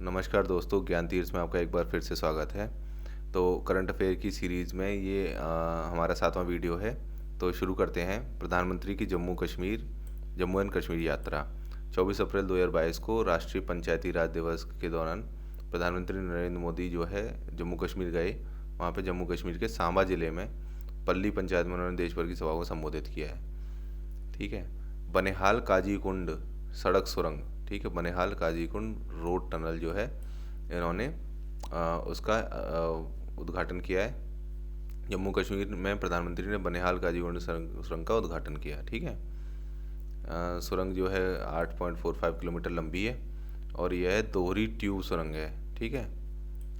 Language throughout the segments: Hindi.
नमस्कार दोस्तों, ज्ञान तीर्थ में आपका एक बार फिर से स्वागत है। तो करंट अफेयर की सीरीज़ में ये हमारा 7वां वीडियो है। तो शुरू करते हैं। प्रधानमंत्री की जम्मू एंड कश्मीर यात्रा। 24 अप्रैल 2022 को राष्ट्रीय पंचायती राज दिवस के दौरान प्रधानमंत्री नरेंद्र मोदी जो है जम्मू कश्मीर गए। वहाँ पे जम्मू कश्मीर के सांबा ज़िले में पल्ली पंचायत में उन्होंने देश भर की सभा को संबोधित किया है। ठीक है। बनिहाल काजीकुंड सड़क सुरंग, ठीक है, बनिहाल काजीकुंड रोड टनल जो है इन्होंने उसका उद्घाटन किया है। जम्मू कश्मीर में प्रधानमंत्री ने बनिहाल काजीकुंड सुरंग का उद्घाटन किया। ठीक है। सुरंग जो है 8.45 किलोमीटर लंबी है और यह है दोहरी ट्यूब सुरंग है। ठीक है।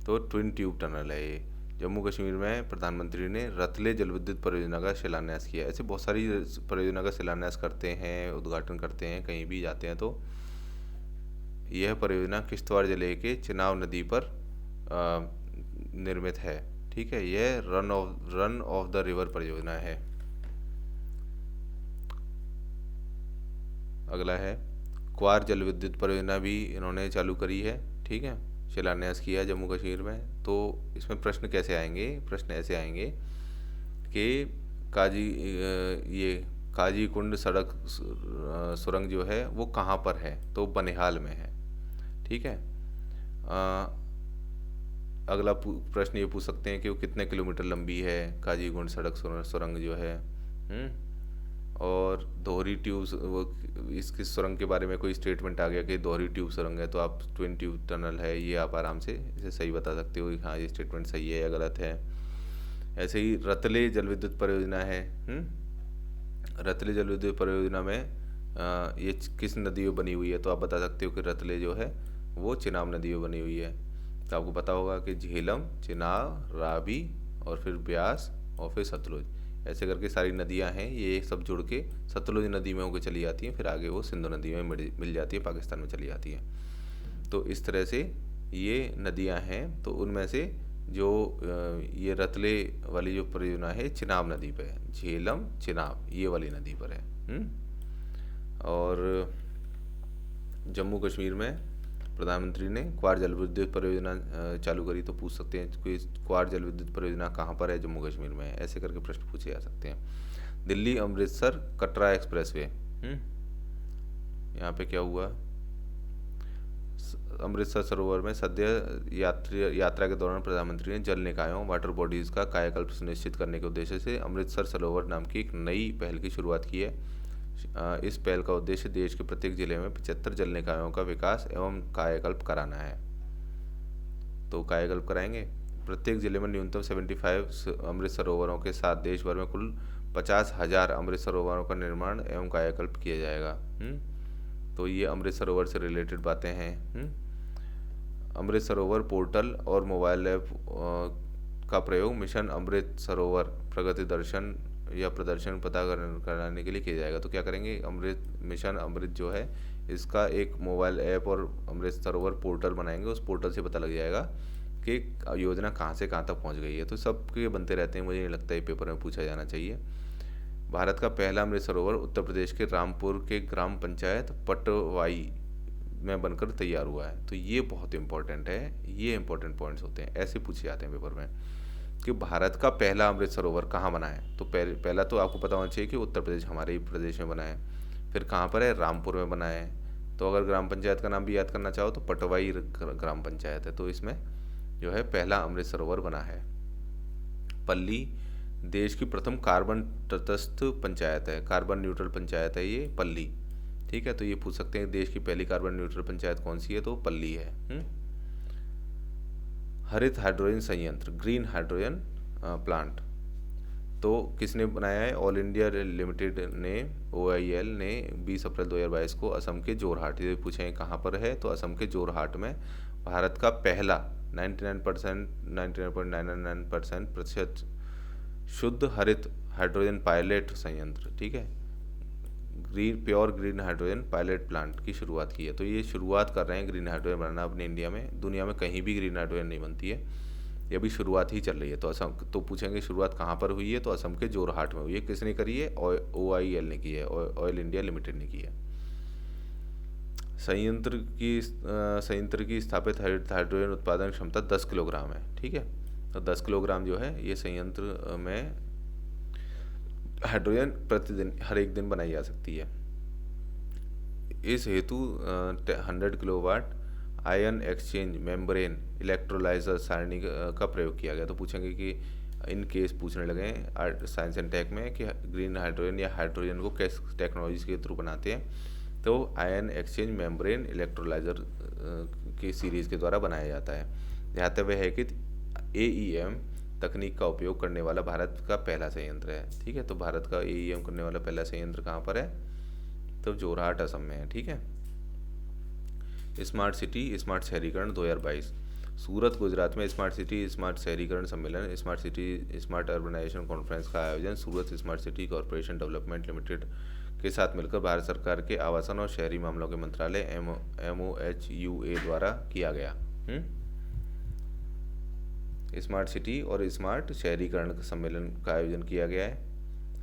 तो ट्विन ट्यूब टनल है ये। जम्मू कश्मीर में प्रधानमंत्री ने रतले जल विद्युत परियोजना का शिलान्यास किया। ऐसे बहुत सारी परियोजना का शिलान्यास करते हैं, उद्घाटन करते हैं, कहीं भी जाते हैं। तो यह परियोजना किश्तवाड़ जिले के चिनाब नदी पर निर्मित है। ठीक है। यह रन ऑफ द रिवर परियोजना है। अगला है क्वार जल विद्युत परियोजना भी इन्होंने चालू करी है। ठीक है। शिलान्यास किया है जम्मू कश्मीर में। तो इसमें प्रश्न कैसे आएंगे? प्रश्न ऐसे आएंगे कि ये काजी कुंड सड़क सुरंग जो है वो कहाँ पर है? तो बनिहाल में है। ठीक है। अगला प्रश्न ये पूछ सकते हैं कि वो कितने किलोमीटर लंबी है काजी कुंड सड़क सुरंग जो है। और दोहरी ट्यूब वो इसकी सुरंग के बारे में कोई स्टेटमेंट आ गया कि दोहरी ट्यूब सुरंग है तो आप ट्विन ट्यूब टनल है, ये आप आराम से इसे सही बता सकते हो कि हाँ ये स्टेटमेंट सही है या गलत है। ऐसे ही रतले जल विद्युत परियोजना है। रतले जल विद्युत परियोजना में ये किस नदी में बनी हुई है? तो आप बता सकते हो कि रतले जो है वो चिनाब नदी में बनी हुई है। तो आपको पता होगा कि झेलम, चिनाब, रावी और फिर ब्यास और फिर सतलुज, ऐसे करके सारी नदियां हैं। ये सब जुड़ के सतलुज नदी में होकर चली जाती हैं, फिर आगे वो सिंधु नदी में मिल जाती है, पाकिस्तान में चली जाती है। तो इस तरह से ये नदियां हैं। तो उनमें से जो ये रतले वाली जो परियोजना है चिनाब नदी पे है। झेलम चिनाब ये वाली नदी पर है। और जम्मू कश्मीर में प्रधानमंत्री ने क्वार जल विद्युत परियोजना चालू करी। तो पूछ सकते हैं कि क्वार जल विद्युत परियोजना कहाँ पर है? जम्मू कश्मीर में है। ऐसे करके प्रश्न पूछे जा सकते हैं। दिल्ली अमृतसर कटरा एक्सप्रेसवे, यहाँ पे क्या हुआ? अमृतसर सरोवर में सद्य यात्रा के दौरान प्रधानमंत्री ने जल निकायों वाटर बॉडीज का कायाकल्प सुनिश्चित करने के उद्देश्य से अमृतसर सरोवर नाम की एक नई पहल की शुरुआत की है। इस पहल का उद्देश्य देश के प्रत्येक जिले में 75 जल निकायों का विकास एवं कायाकल्प कराना है। तो कायाकल्प कराएंगे। प्रत्येक जिले में न्यूनतम 75 अमृत सरोवरों के साथ देश भर में कुल 50,000 अमृत सरोवरों का निर्माण एवं कायाकल्प किया जाएगा। तो ये अमृत सरोवर से रिलेटेड बातें हैं। अमृत सरोवर पोर्टल और मोबाइल ऐप का प्रयोग मिशन अमृत सरोवर प्रगति दर्शन या प्रदर्शन पता कराने के लिए किया जाएगा। तो क्या करेंगे? मिशन अमृत जो है इसका एक मोबाइल ऐप और अमृत सरोवर पोर्टल बनाएंगे। उस पोर्टल से पता लग जाएगा कि योजना कहाँ से कहाँ तक पहुँच गई है। तो सबके बनते रहते हैं, मुझे नहीं लगता ये पेपर में पूछा जाना चाहिए। भारत का पहला अमृत सरोवर उत्तर प्रदेश के रामपुर के ग्राम पंचायत पटवाई में बनकर तैयार हुआ है। तो ये बहुत इंपॉर्टेंट है। ये इंपॉर्टेंट पॉइंट्स होते हैं, ऐसे पूछे जाते हैं पेपर में कि भारत का पहला अमृत सरोवर कहाँ बना है। तो पहला तो आपको पता होना चाहिए कि उत्तर प्रदेश, हमारे ही प्रदेश में बना है। फिर कहाँ पर है? रामपुर में बना है। तो अगर ग्राम पंचायत का नाम भी याद करना चाहो तो पटवाई ग्राम पंचायत है। तो इसमें जो है पहला अमृत सरोवर बना है। पल्ली देश की प्रथम कार्बन तटस्थ पंचायत है, कार्बन न्यूट्रल पंचायत है ये पल्ली। ठीक है। तो ये पूछ सकते हैं देश की पहली कार्बन न्यूट्रल पंचायत कौन सी है? तो पल्ली है। हरित हाइड्रोजन संयंत्र, ग्रीन हाइड्रोजन प्लांट, तो किसने बनाया है? ऑल इंडिया लिमिटेड ने, OIL ने 20 अप्रैल 2022 को असम के जोरहाट, ये पूछे कहाँ पर है? तो असम के जोरहाट में भारत का पहला 99.99% प्रतिशत शुद्ध हरित हाइड्रोजन पायलट संयंत्र, ठीक है, pure green hydrogen pilot plant की शुरुआत की है। तो ये शुरुआत कर रहे हैं ग्रीन हाइड्रोजन बनाना अपने इंडिया में। दुनिया में कहीं भी ग्रीन हाइड्रोजन नहीं बनती है, ये अभी शुरुआत ही चल रही है। तो असम, तो पूछेंगे शुरुआत कहाँ पर हुई है? तो असम के जोरहाट में हुई है। किसने करी है? OIL ने की है, ऑयल इंडिया लिमिटेड ने की है। संयंत्र की स्थापित हाइड्रोजन उत्पादन क्षमता 10 किलोग्राम है। ठीक है, तो 10 किलोग्राम जो है ये संयंत्र में हाइड्रोजन प्रतिदिन हर एक दिन बनाई जा सकती है। इस हेतु 100 kilowatt ion exchange membrane electrolyser सारणी का प्रयोग किया गया। तो पूछेंगे कि इन केस पूछने लगे साइंस एंड टेक में कि ग्रीन हाइड्रोजन या हाइड्रोजन को किस टेक्नोलॉजी के थ्रू बनाते हैं, तो आयन एक्सचेंज मेम्ब्रेन इलेक्ट्रोलाइजर की सीरीज़ के द्वारा बनाया जाता है। ध्यातव्य है कि AEM तकनीक का उपयोग करने वाला भारत का पहला संयंत्र है। ठीक है, तो भारत का AEM करने वाला पहला संयंत्र कहाँ पर है, तो जोरहाट असम में है। ठीक है, स्मार्ट सिटी स्मार्ट शहरीकरण 2022 सूरत गुजरात में स्मार्ट सिटी स्मार्ट शहरीकरण सम्मेलन smart city smart urbanisation conference का आयोजन Surat smart city corporation development limited के साथ मिलकर भारत सरकार के आवासन और शहरी मामलों के मंत्रालय MOHUA द्वारा किया गया। स्मार्ट सिटी और स्मार्ट शहरीकरण सम्मेलन का आयोजन किया गया है।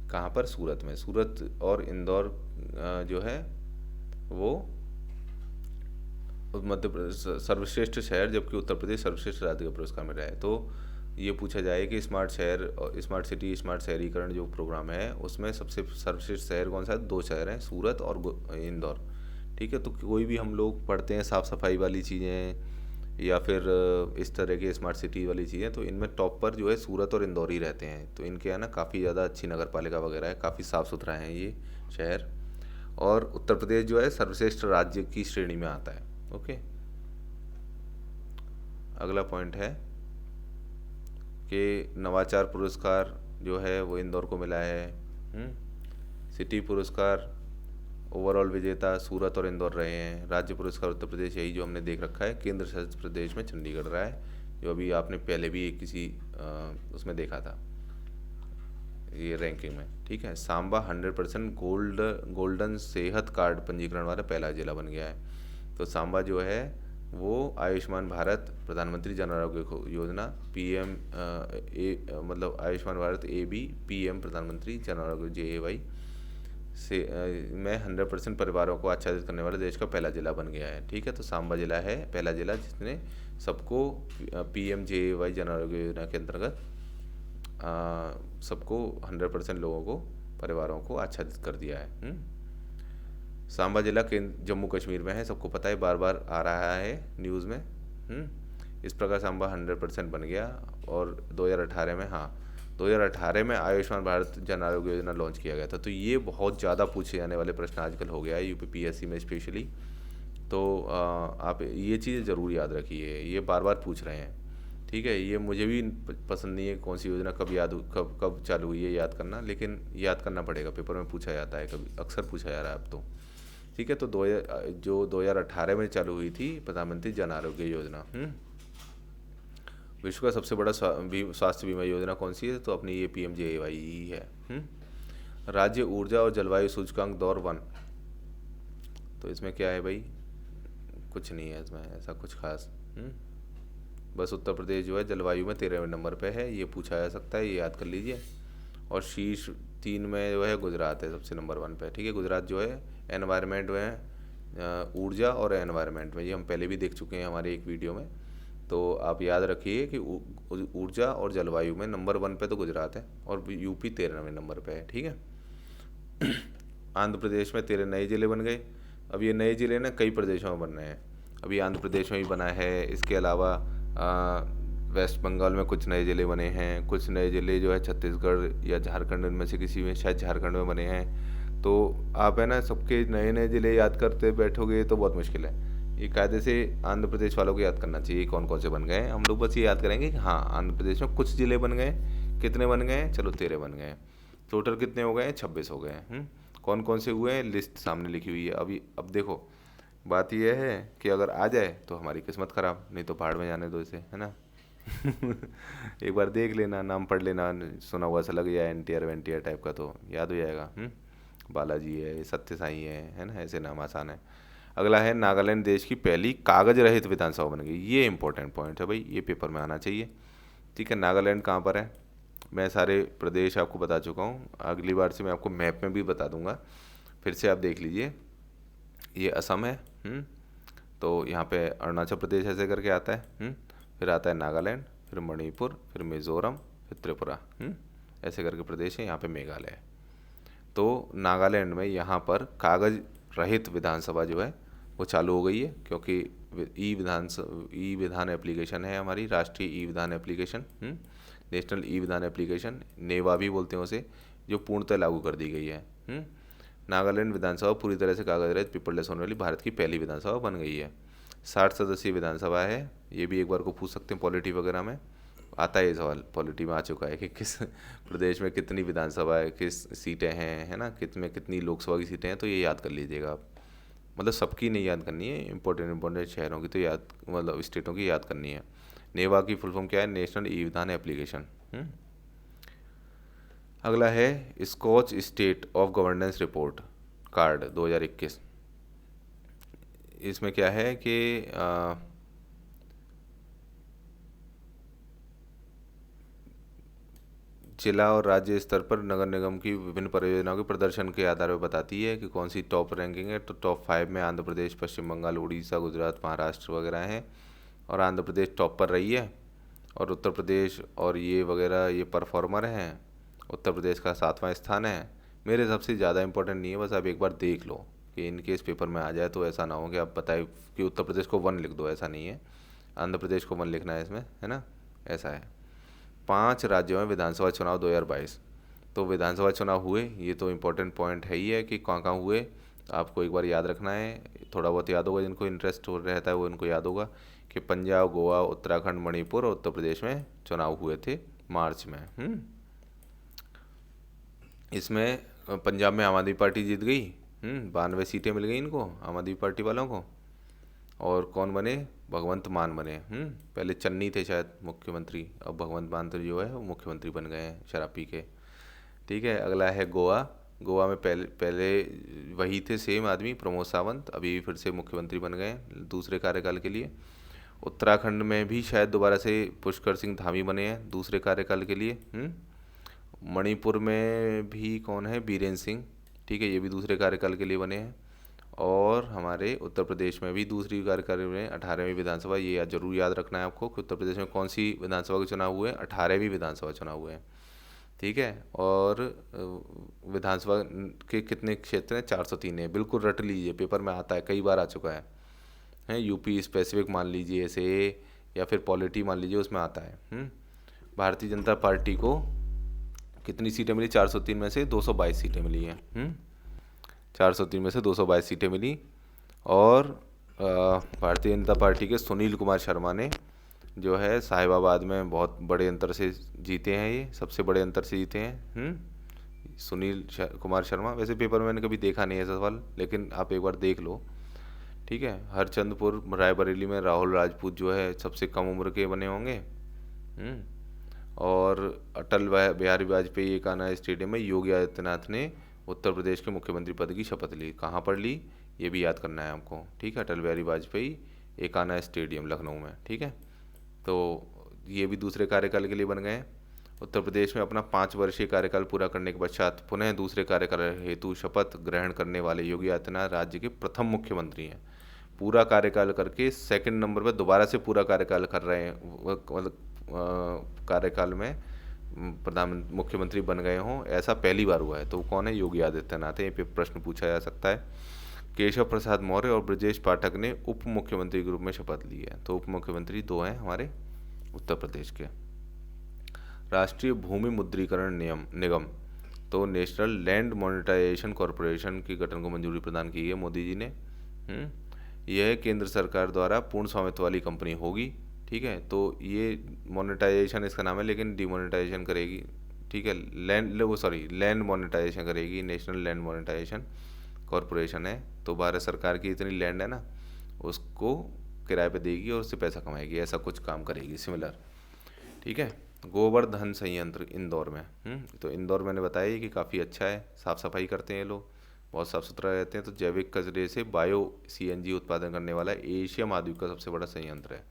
कहाँ पर, सूरत में। सूरत और इंदौर जो है वो मध्य प्रदेश सर्वश्रेष्ठ शहर, जबकि उत्तर प्रदेश सर्वश्रेष्ठ राज्य का पुरस्कार मिला है। तो ये पूछा जाए कि स्मार्ट शहर और स्मार्ट सिटी स्मार्ट शहरीकरण जो प्रोग्राम है उसमें सबसे सर्वश्रेष्ठ शहर कौन सा है, 2 शहर हैं, सूरत और इंदौर। ठीक है, तो कोई भी हम लोग पढ़ते हैं साफ़ सफाई वाली चीज़ें या फिर इस तरह के स्मार्ट सिटी वाली चीज़ें, तो इनमें टॉप पर जो है सूरत और इंदौर ही रहते हैं। तो इनके यहाँ ना काफ़ी ज़्यादा अच्छी नगर पालिका वगैरह है, काफ़ी साफ़ सुथरा है ये शहर। और उत्तर प्रदेश जो है सर्वश्रेष्ठ राज्य की श्रेणी में आता है। ओके, अगला पॉइंट है कि नवाचार पुरस्कार जो है वो इंदौर को मिला है। सिटी पुरस्कार ओवरऑल विजेता सूरत और इंदौर रहे हैं। राज्य पुरस्कार उत्तर प्रदेश, यही जो हमने देख रखा है, केंद्र शासित प्रदेश में चंडीगढ़ रहा है, जो अभी आपने पहले भी किसी उसमें देखा था ये रैंकिंग में। ठीक है, सांबा 100% गोल्डन सेहत कार्ड पंजीकरण वाला पहला जिला बन गया है। तो सांबा जो है वो आयुष्मान भारत प्रधानमंत्री जन आरोग्य योजना मतलब आयुष्मान भारत AB PM प्रधानमंत्री जन आरोग्य JAY से में 100% परिवारों को आच्छादित करने वाला देश का पहला जिला बन गया है। ठीक है, तो सांबा जिला है पहला जिला जिसने सबको PMJAY जन आरोग्य योजना के अंतर्गत सबको 100% लोगों को परिवारों को आच्छादित कर दिया है। सांबा जिला जम्मू कश्मीर में है, सबको पता है, बार बार आ रहा है न्यूज़ में। इस प्रकार सांबा 100% बन गया। और 2018 में 2018 में आयुष्मान भारत जन आरोग्य योजना लॉन्च किया गया था। तो ये बहुत ज़्यादा पूछे जाने वाले प्रश्न आजकल हो गया है UPPSC में स्पेशली। तो आप ये चीज़ ज़रूर याद रखिए, ये बार बार पूछ रहे हैं। ठीक है, ये मुझे भी पसंद नहीं है कौन सी योजना कब चालू हुई है याद करना, लेकिन याद करना पड़ेगा, पेपर में पूछा जाता है, कभी अक्सर पूछा जा रहा है अब तो। ठीक है, तो 2018 में चालू हुई थी प्रधानमंत्री जन आरोग्य योजना। विश्व का सबसे बड़ा स्वास्थ्य बीमा योजना कौन सी है, तो अपनी ये PMJAY ही है। राज्य ऊर्जा और जलवायु सूचकांक दौर 1, तो इसमें क्या है भाई, कुछ नहीं है इसमें ऐसा कुछ खास। बस उत्तर प्रदेश जो है जलवायु में 13वें नंबर पे है, ये पूछा जा सकता है, ये याद कर लीजिए। और शीर्ष 3 में जो है गुजरात है सबसे नंबर 1 पे। ठीक है, गुजरात जो है एनवायरनमेंट में, ऊर्जा और एनवायरनमेंट में, ये हम पहले भी देख चुके हैं हमारे एक वीडियो में। तो आप याद रखिए कि ऊर्जा और जलवायु में नंबर 1 पे तो गुजरात है और UP 13वें नंबर पे है। ठीक है, आंध्र प्रदेश में 13 नए ज़िले बन गए। अब ये नए ज़िले ना कई प्रदेशों में बन रहे हैं, अभी आंध्र प्रदेश में भी बना है, इसके अलावा वेस्ट बंगाल में कुछ नए ज़िले बने हैं, कुछ नए ज़िले जो है छत्तीसगढ़ या झारखंड में से किसी में, शायद झारखंड में बने हैं। तो आप है ना सबके नए नए ज़िले याद करते बैठोगे तो बहुत मुश्किल है। ये कायदे से आंध्र प्रदेश वालों को याद करना चाहिए कौन कौन से बन गए हैं। हम लोग बस ये याद करेंगे कि हाँ आंध्र प्रदेश में कुछ ज़िले बन गए, कितने बन गए, चलो 13 बन गए, टोटल कितने हो गए, 26 हो गए। कौन कौन से हुए हैं लिस्ट सामने लिखी हुई है। अभी अब देखो बात यह है कि अगर आ जाए तो हमारी किस्मत ख़राब, नहीं तो पहाड़ में जाने दो इसे, है ना। एक बार देख लेना, नाम पढ़ लेना, सुना हुआ सा लग जाए NTR वेंटियर टाइप का तो याद हो जाएगा। बालाजी है, सत्य साई है ना, ऐसे नाम आसान है। अगला है नागालैंड देश की पहली कागज रहित विधानसभा बन गई। ये इंपॉर्टेंट पॉइंट है भाई, ये पेपर में आना चाहिए। ठीक है, नागालैंड कहाँ पर है, मैं सारे प्रदेश आपको बता चुका हूँ, अगली बार से मैं आपको मैप में भी बता दूंगा, फिर से आप देख लीजिए। ये असम है, तो यहाँ पे अरुणाचल प्रदेश ऐसे करके आता है। फिर आता है नागालैंड, फिर मणिपुर, फिर मिज़ोरम, फिर त्रिपुरा। ऐसे करके प्रदेश है, यहाँ पे मेघालय है। तो नागालैंड में यहाँ पर कागज रहित विधानसभा जो है वो चालू हो गई है, क्योंकि ई विधान एप्लीकेशन है हमारी, राष्ट्रीय ई विधान एप्लीकेशन, नेशनल ई विधान एप्लीकेशन, नेवा भी बोलते हैं उसे, जो पूर्णतः लागू कर दी गई है। नागालैंड विधानसभा पूरी तरह से कागज रहित पेपरलेस होने वाली भारत की पहली विधानसभा बन गई है। 60 सदस्यीय विधानसभा है। ये भी एक बार को पूछ सकते हैं पॉलिटी वगैरह में, आता है ये सवाल, पॉलिटी में आ चुका है कि किस प्रदेश में कितनी विधानसभा है, किस सीटें हैं, है ना, कितनी लोकसभा की सीटें हैं। तो ये याद कर लीजिएगा आप, मतलब सबकी नहीं याद करनी है, इंपॉर्टेंट शहरों की तो याद, मतलब स्टेटों की याद करनी है। नेवा की फुल फॉर्म क्या है? नेशनल ई विधान एप्लीकेशन। अगला है Skoch state of governance report card 2021। इसमें क्या है कि जिला और राज्य स्तर पर नगर निगम की विभिन्न परियोजनाओं के प्रदर्शन के आधार पर बताती है कि कौन सी टॉप रैंकिंग है। तो टॉप 5 में आंध्र प्रदेश, पश्चिम बंगाल, उड़ीसा, गुजरात, महाराष्ट्र वगैरह हैं, और आंध्र प्रदेश टॉप पर रही है, और उत्तर प्रदेश और ये वगैरह ये परफॉर्मर हैं। उत्तर प्रदेश का 7वां स्थान है। मेरे हिसाब से ज़्यादा इंपॉर्टेंट नहीं है, बस आप एक बार देख लो कि इन केस पेपर में आ जाए तो ऐसा ना हो कि आप बताए कि उत्तर प्रदेश को 1 लिख दो, ऐसा नहीं है, आंध्र प्रदेश को 1 लिखना है इसमें, है ना, ऐसा है। 5 राज्यों में विधानसभा चुनाव 2022। तो विधानसभा चुनाव हुए, ये तो इम्पोर्टेंट पॉइंट है ही है कि कहाँ कहाँ हुए, आपको एक बार याद रखना है, थोड़ा बहुत याद होगा, जिनको इंटरेस्ट हो रहता है वो इनको याद होगा कि पंजाब, गोवा, उत्तराखंड, मणिपुर और उत्तर प्रदेश में चुनाव हुए थे मार्च में। इसमें पंजाब में आम आदमी पार्टी जीत गई, 92 सीटें मिल गई इनको, आम आदमी पार्टी वालों को। और कौन बने? भगवंत मान बने। पहले चन्नी थे शायद मुख्यमंत्री, अब भगवंत मान तो जो है वो मुख्यमंत्री बन गए हैं शराब पी के। ठीक है, अगला है गोवा। गोवा में पहले वही थे सेम आदमी, प्रमोद सावंत, अभी फिर से मुख्यमंत्री बन गए दूसरे कार्यकाल के लिए। उत्तराखंड में भी शायद दोबारा से पुष्कर सिंह धामी बने हैं दूसरे कार्यकाल के लिए। मणिपुर में भी कौन है? बीरेंद्र सिंह, ठीक है, ये भी दूसरे कार्यकाल के लिए बने हैं। और हमारे उत्तर प्रदेश में भी दूसरी कार्यकाल में 18वीं विधानसभा, ये जरूर याद रखना है आपको कि उत्तर प्रदेश में कौन सी विधानसभा के चुनाव हुए? 18वीं विधानसभा चुनाव हुए हैं, ठीक है। और विधानसभा के कितने क्षेत्र हैं? 403 है, बिल्कुल रट लीजिए, पेपर में आता है, कई बार आ चुका है। यूपी स्पेसिफिक मान लीजिए ऐसे, या फिर पॉलिटी मान लीजिए, उसमें आता है। भारतीय जनता पार्टी को कितनी सीटें मिली? 403 में से 222 सीटें मिली हैं। 403 में से 222 सीटें मिली। और भारतीय जनता पार्टी के सुनील कुमार शर्मा ने जो है साहिबाबाद में बहुत बड़े अंतर से जीते हैं, ये सबसे बड़े अंतर से जीते हैं। सुनील कुमार शर्मा, वैसे पेपर में मैंने कभी देखा नहीं है ऐसा सवाल, लेकिन आप एक बार देख लो, ठीक है। हरचंदपुर रायबरेली में राहुल राजपूत जो है सबसे कम उम्र के बने होंगे। और अटल बिहारी वाजपेयी एकाना स्टेडियम में योगी आदित्यनाथ ने उत्तर प्रदेश के मुख्यमंत्री पद की शपथ ली। कहाँ पर ली, ये भी याद करना है आपको, ठीक है। अटल बिहारी वाजपेयी एकाना स्टेडियम लखनऊ में, ठीक है। तो ये भी दूसरे कार्यकाल के लिए बन गए हैं। उत्तर प्रदेश में अपना 5 वर्षीय कार्यकाल पूरा करने के पश्चात पुनः दूसरे कार्यकाल हेतु शपथ ग्रहण करने वाले योगी आदित्यनाथ राज्य के प्रथम मुख्यमंत्री हैं। पूरा कार्यकाल करके सेकंड नंबर पर दोबारा से पूरा कार्यकाल कर रहे हैं, मतलब कार्यकाल में मुख्यमंत्री बन गए हों, ऐसा पहली बार हुआ है। तो कौन है? योगी आदित्यनाथ है। ये प्रश्न पूछा जा सकता है। केशव प्रसाद मौर्य और ब्रजेश पाठक ने उप मुख्यमंत्री के रूप में शपथ ली है। तो उप मुख्यमंत्री 2 हैं हमारे उत्तर प्रदेश के। राष्ट्रीय भूमि मुद्रीकरण निगम, तो नेशनल लैंड मोनेटाइजेशन कॉरपोरेशन के गठन को मंजूरी प्रदान की है मोदी जी ने। यह केंद्र सरकार द्वारा पूर्ण स्वामित्व वाली कंपनी होगी, ठीक है। तो ये मोनेटाइजेशन इसका नाम है, लेकिन डिमोनेटाइजेशन करेगी, ठीक है। लैंड मोनेटाइजेशन करेगी, नेशनल लैंड मोनेटाइजेशन कॉरपोरेशन है। तो भारत सरकार की इतनी लैंड है ना, उसको किराए पे देगी और उससे पैसा कमाएगी, ऐसा कुछ काम करेगी सिमिलर, ठीक है। गोवर्धन संयंत्र इंदौर में, तो इंदौर मैंने बताया कि काफ़ी अच्छा है, साफ़ सफाई करते हैं ये लोग, बहुत साफ़ सुथरा रहते हैं। तो जैविक कचरे से बायो CNG उत्पादन करने वाला एशिया महाद्वीप का सबसे बड़ा संयंत्र है।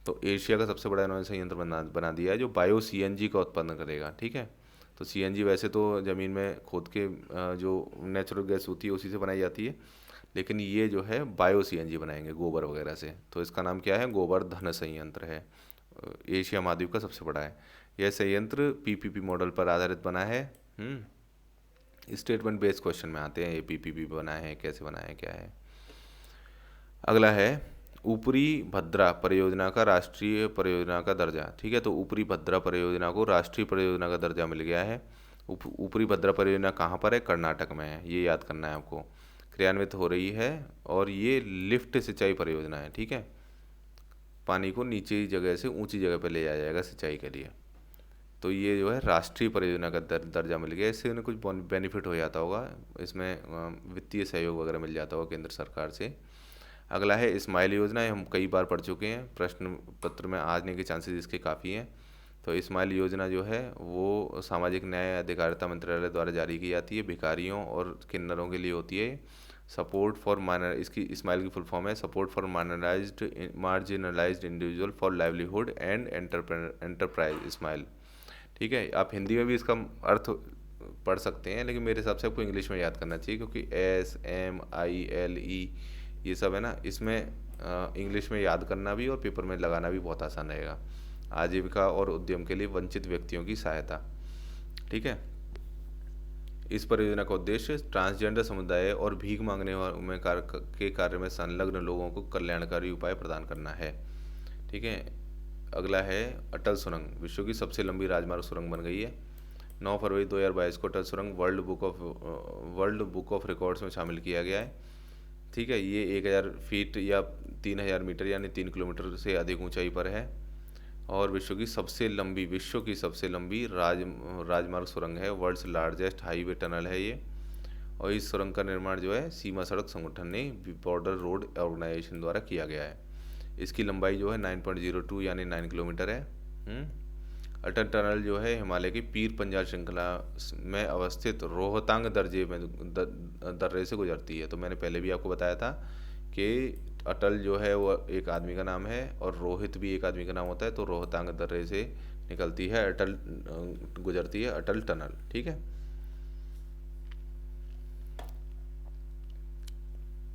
तो एशिया का सबसे बड़ा इन्होंने संयंत्र बना दिया है जो बायो CNG का उत्पादन करेगा, ठीक है। तो CNG वैसे तो ज़मीन में खोद के जो नेचुरल गैस होती है उसी से बनाई जाती है, लेकिन ये जो है बायो सीएनजी बनाएंगे गोबर वगैरह से। तो इसका नाम क्या है? गोवर्धन संयंत्र है। एशिया महाद्वीप का सबसे बड़ा है। यह संयंत्र पीपीपी मॉडल पर आधारित बना है। स्टेटमेंट बेस्ड क्वेश्चन में आते हैं ये पीपीपी बना है, कैसे बना है, क्या है। अगला है ऊपरी भद्रा परियोजना का राष्ट्रीय परियोजना का दर्जा। ठीक है, तो ऊपरी भद्रा परियोजना को राष्ट्रीय परियोजना का दर्जा मिल गया है। ऊपरी भद्रा परियोजना कहाँ पर है? कर्नाटक में है, ये याद करना है आपको। क्रियान्वित हो रही है और ये लिफ्ट सिंचाई परियोजना है। ठीक है, पानी को नीचे जगह से ऊंची जगह पर ले जाया जाएगा सिंचाई के लिए। तो ये जो है राष्ट्रीय परियोजना का दर्जा मिल गया। इससे उन्हें कुछ बेनिफिट हो जाता होगा, इसमें वित्तीय सहयोग वगैरह मिल जाता होगा केंद्र सरकार से। अगला है स्माइल योजना। हम कई बार पढ़ चुके हैं, प्रश्न पत्र में आने के चांसेस इसके काफ़ी हैं। तो स्माइल योजना जो है वो सामाजिक न्याय अधिकारिता मंत्रालय द्वारा जारी की जाती है, भिखारियों और किन्नरों के लिए होती है। सपोर्ट फॉर इसकी स्माइल की फुल फॉर्म है support for marginalised individual for livelihood and enterprise smile. ठीक है, आप हिंदी में भी इसका अर्थ पढ़ सकते हैं, लेकिन मेरे हिसाब से आपको इंग्लिश में याद करना चाहिए, क्योंकि SMILE ये सब है ना, इसमें इंग्लिश में याद करना भी और पेपर में लगाना भी बहुत आसान रहेगा। आजीविका और उद्यम के लिए वंचित व्यक्तियों की सहायता। ठीक है, इस परियोजना का उद्देश्य ट्रांसजेंडर समुदाय और भीख मांगने में के कार्य में संलग्न लोगों को कल्याणकारी उपाय प्रदान करना है। ठीक है, अगला है अटल सुरंग। विश्व की सबसे लंबी राजमार्ग सुरंग बन गई है। 9 फरवरी 2022 को अटल सुरंग वर्ल्ड बुक ऑफ रिकॉर्ड्स में शामिल किया गया है। ठीक है, ये 1000 फीट या 3000 मीटर यानी 3 किलोमीटर से अधिक ऊंचाई पर है और विश्व की सबसे लंबी राजमार्ग सुरंग है। वर्ल्ड्स लार्जेस्ट हाईवे टनल है ये। और इस सुरंग का निर्माण जो है सीमा सड़क संगठन ने बॉर्डर रोड ऑर्गेनाइजेशन द्वारा किया गया है। इसकी लंबाई जो है 9.02 यानी 9 किलोमीटर है। अटल टनल जो है हिमालय की पीर पंजाल श्रृंखला में अवस्थित रोहतांग दर्रे से गुजरती है। तो मैंने पहले भी आपको बताया था कि अटल जो है वो एक आदमी का नाम है और रोहित भी एक आदमी का नाम होता है। तो रोहतांग दर्रे से निकलती है गुजरती है अटल टनल। ठीक है,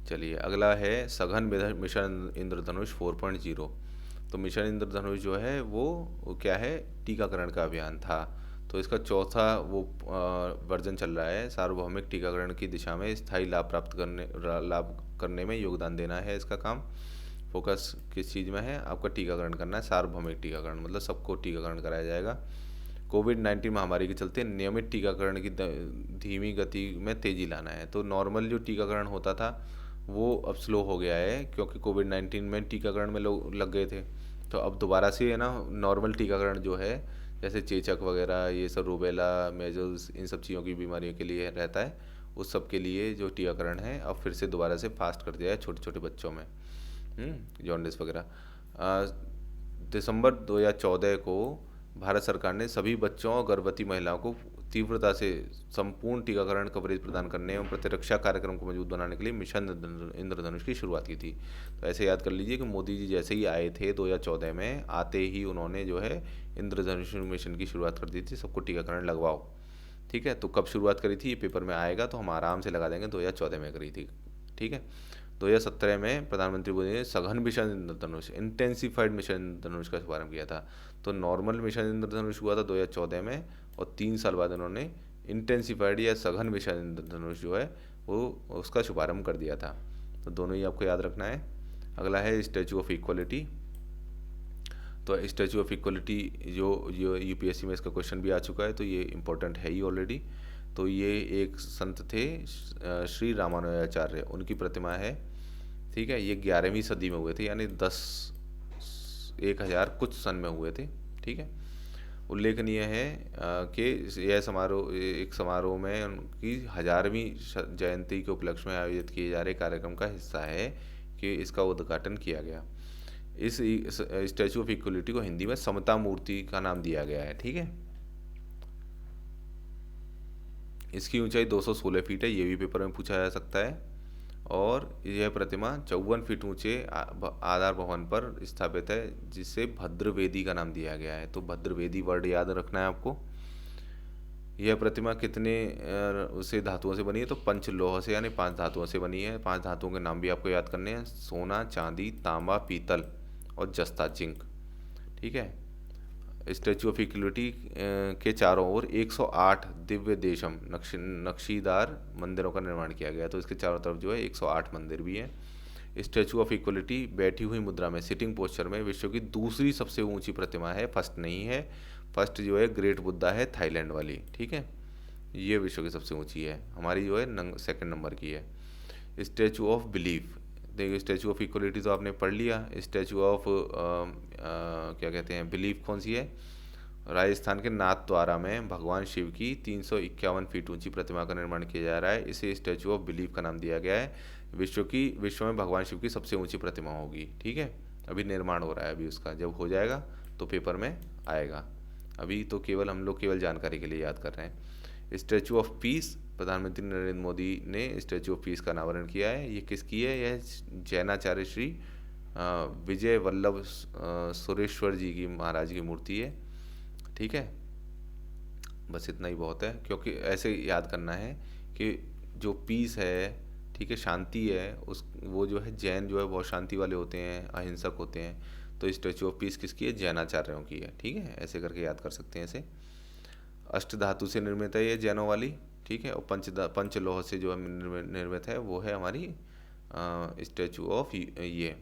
चलिए अगला है सघन मिशन इंद्रधनुष 4.0। तो मिशन इंद्रधनुष जो है वो क्या है? टीकाकरण का अभियान था। तो इसका चौथा वो वर्जन चल रहा है। सार्वभौमिक टीकाकरण की दिशा में स्थायी लाभ करने में योगदान देना है इसका काम। फोकस किस चीज़ में है? आपका टीकाकरण करना है, सार्वभौमिक टीकाकरण, मतलब सबको टीकाकरण कराया जाएगा। कोविड-19 महामारी के चलते नियमित टीकाकरण की धीमी गति में तेज़ी लाना है। तो नॉर्मल जो टीकाकरण होता था वो अब स्लो हो गया है, क्योंकि कोविड-19 में टीकाकरण में लोग लग गए थे। तो अब दोबारा से है ना नॉर्मल टीकाकरण जो है, जैसे चेचक वगैरह ये सब, रूबेला, मेजल्स, इन सब चीज़ों की बीमारियों के लिए रहता है, उस सब के लिए जो टीकाकरण है अब फिर से दोबारा से फास्ट कर दिया है छोटे छोटे बच्चों में, जॉन्डिस वगैरह। दिसंबर 2014 को भारत सरकार ने सभी बच्चों और गर्भवती महिलाओं को तीव्रता से संपूर्ण टीकाकरण कवरेज प्रदान करने एवं प्रतिरक्षा कार्यक्रम को मजबूत बनाने के लिए मिशन इंद्रधनुष की शुरुआत की थी। तो ऐसे याद कर लीजिए कि मोदी जी जैसे ही आए थे 2014 में, आते ही उन्होंने जो है इंद्रधनुष मिशन की शुरुआत कर दी थी, सबको टीकाकरण लगवाओ। ठीक है, तो कब शुरुआत करी थी ये पेपर में आएगा, तो हम आराम से लगा देंगे 2014 में करी थी। ठीक है, 2017 में प्रधानमंत्री मोदी ने सघन मिशन इंद्रधनुष इंटेंसिफाइड मिशन इंद्रधनुष का शुभारंभ किया था। तो नॉर्मल मिशन इंद्रधनुष हुआ था 2014 में और 3 साल बाद उन्होंने इंटेंसिफाइड या सघन मिशन इंद्रधनुष जो है वो उसका शुभारंभ कर दिया था। तो दोनों ही आपको याद रखना है। अगला है स्टैचू ऑफ इक्वलिटी। तो स्टैचू ऑफ इक्वलिटी जो यूपीएससी में इसका क्वेश्चन भी आ चुका है, तो ये इम्पोर्टेंट है ही ऑलरेडी। तो ये एक संत थे श्री रामानुजाचार्य, उनकी प्रतिमा है। ठीक है, ये 11वीं सदी में हुए थे, यानी 1000 कुछ सन में हुए थे। ठीक है, उल्लेखनीय है कि यह समारोह में उनकी 1000वीं जयंती के उपलक्ष्य में आयोजित किए जा रहे कार्यक्रम का हिस्सा है कि इसका उद्घाटन किया गया। इस स्टैचू ऑफ इक्वलिटी को हिंदी में समता मूर्ति का नाम दिया गया है। ठीक है, इसकी ऊंचाई 216 फीट है, ये भी पेपर में पूछा जा सकता है। और यह प्रतिमा 54 फीट ऊंचे आधार भवन पर स्थापित है, जिसे भद्रवेदी का नाम दिया गया है। तो भद्रवेदी वर्ड याद रखना है आपको। यह प्रतिमा कितने उसे धातुओं से बनी है? तो पंचलोह से यानी 5 धातुओं से बनी है। 5 धातुओं के नाम भी आपको याद करने हैं, सोना, चांदी, तांबा, पीतल और जस्ता, जिंक। ठीक है। स्टैचू ऑफ इक्वलिटी के चारों ओर 108 दिव्य देशम नक्शीदार मंदिरों का निर्माण किया गया। तो इसके चारों तरफ जो है 108 मंदिर भी हैं। स्टैचू ऑफ इक्वलिटी बैठी हुई मुद्रा में, सिटिंग पोस्चर में, विश्व की दूसरी सबसे ऊंची प्रतिमा है, फर्स्ट नहीं है। फर्स्ट जो है ग्रेट बुद्धा है, थाईलैंड वाली। ठीक है, ये विश्व की सबसे ऊंची है। हमारी जो है सेकंड नंबर की है। स्टैचू ऑफ बिलीफ, देखिए स्टैचू ऑफ इक्वलिटी तो आपने पढ़ लिया। स्टैचू ऑफ क्या कहते हैं, बिलीफ कौन सी है? राजस्थान के नाथद्वारा में भगवान शिव की 351 फीट ऊंची प्रतिमा का निर्माण किया जा रहा है। इसे स्टैचू ऑफ बिलीफ का नाम दिया गया है। विश्व में भगवान शिव की सबसे ऊंची प्रतिमा होगी। ठीक है, अभी निर्माण हो रहा है। अभी उसका जब हो जाएगा तो पेपर में आएगा। अभी तो केवल हम लोग केवल जानकारी के लिए याद कर रहे हैं। स्टैचू ऑफ पीस, प्रधानमंत्री नरेंद्र मोदी ने स्टैचू ऑफ पीस का अनावरण किया है। ये किसकी है? यह जैनाचार्य श्री विजय वल्लभ सुरेश्वर जी की, महाराज की मूर्ति है। ठीक है, बस इतना ही बहुत है, क्योंकि ऐसे याद करना है कि जो पीस है, ठीक है, शांति है, उस वो जो है जैन जो है बहुत शांति वाले होते हैं, अहिंसक होते हैं। तो स्टैचू ऑफ पीस किसकी है? जैनाचार्यों की है। ठीक है, ऐसे करके याद कर सकते हैं इसे। अष्ट धातु से निर्मित है ये जैनों वाली। ठीक है, और पंचलोह से जो निर्मित है वो है हमारी स्टैचू ऑफ ये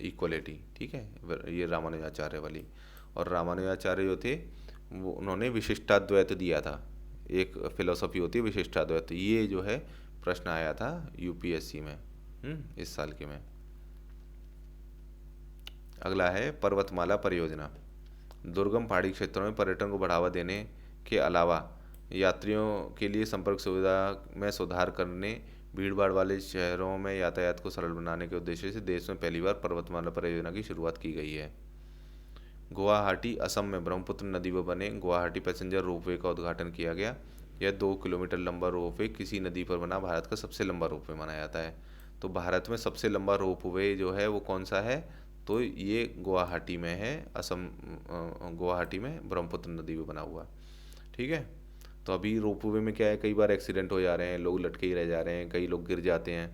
इक्वलिटी। ठीक है, ये रामानुजाचार्य वाली। और रामानुजाचार्य जो थे वो उन्होंने विशिष्टाद्वैत दिया था। एक फिलोसफी होती है विशिष्टाद्वैत, ये जो है प्रश्न आया था यूपीएससी में इस साल के में। अगला है पर्वतमाला परियोजना। दुर्गम पहाड़ी क्षेत्रों में पर्यटन को बढ़ावा देने के अलावा यात्रियों के लिए संपर्क सुविधा में सुधार करने, भीड़भाड़ वाले शहरों में यातायात को सरल बनाने के उद्देश्य से देश में पहली बार पर्वतमाला परियोजना की शुरुआत की गई है। गुवाहाटी, असम में ब्रह्मपुत्र नदी पर बने गुवाहाटी पैसेंजर रोपवे का उद्घाटन किया गया। यह 2 किलोमीटर लंबा रोपवे किसी नदी पर बना भारत का सबसे लंबा रोपवे माना जाता है। तो भारत में सबसे लंबा रोपवे जो है वो कौन सा है? तो ये गुवाहाटी में है, असम गुवाहाटी में ब्रह्मपुत्र नदी पर बना हुआ। ठीक है, तो अभी रोपवे में क्या है, कई बार एक्सीडेंट हो जा रहे हैं, लोग लटके ही रह जा रहे हैं, कई लोग गिर जाते हैं,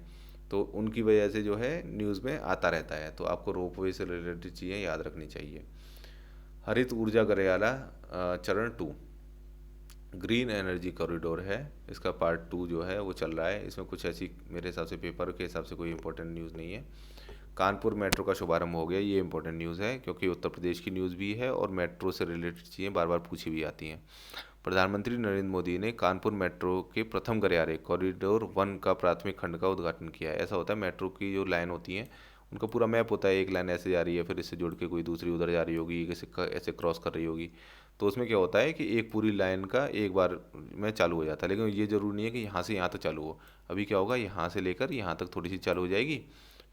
तो उनकी वजह से जो है न्यूज़ में आता रहता है। तो आपको रोपवे से रिलेटेड चीज़ें याद रखनी चाहिए। हरित ऊर्जा गलियारा चरण 2 ग्रीन एनर्जी कॉरिडोर है, इसका पार्ट 2 जो है वो चल रहा है। इसमें कुछ ऐसी मेरे हिसाब से पेपर के हिसाब से कोई इंपॉर्टेंट न्यूज़ नहीं है। कानपुर मेट्रो का शुभारंभ हो गया, ये इंपॉर्टेंट न्यूज़ है क्योंकि उत्तर प्रदेश की न्यूज़ भी है और मेट्रो से रिलेटेड चीज़ें बार बार पूछी भी आती हैं। प्रधानमंत्री नरेंद्र मोदी ने कानपुर मेट्रो के प्रथम गलियारे कॉरिडोर 1 का प्राथमिक खंड का उद्घाटन किया है। ऐसा होता है, मेट्रो की जो लाइन होती हैं उनका पूरा मैप होता है, एक लाइन ऐसे जा रही है, फिर इससे जुड़ के कोई दूसरी उधर जा रही होगी, ऐसे क्रॉस कर रही होगी। तो उसमें क्या होता है कि एक पूरी लाइन का एक बार में चालू हो जाता है, लेकिन ये ज़रूरी नहीं है कि यहाँ से यहाँ तक चालू हो। अभी क्या होगा, यहाँ से लेकर यहाँ तक थोड़ी सी चालू हो जाएगी,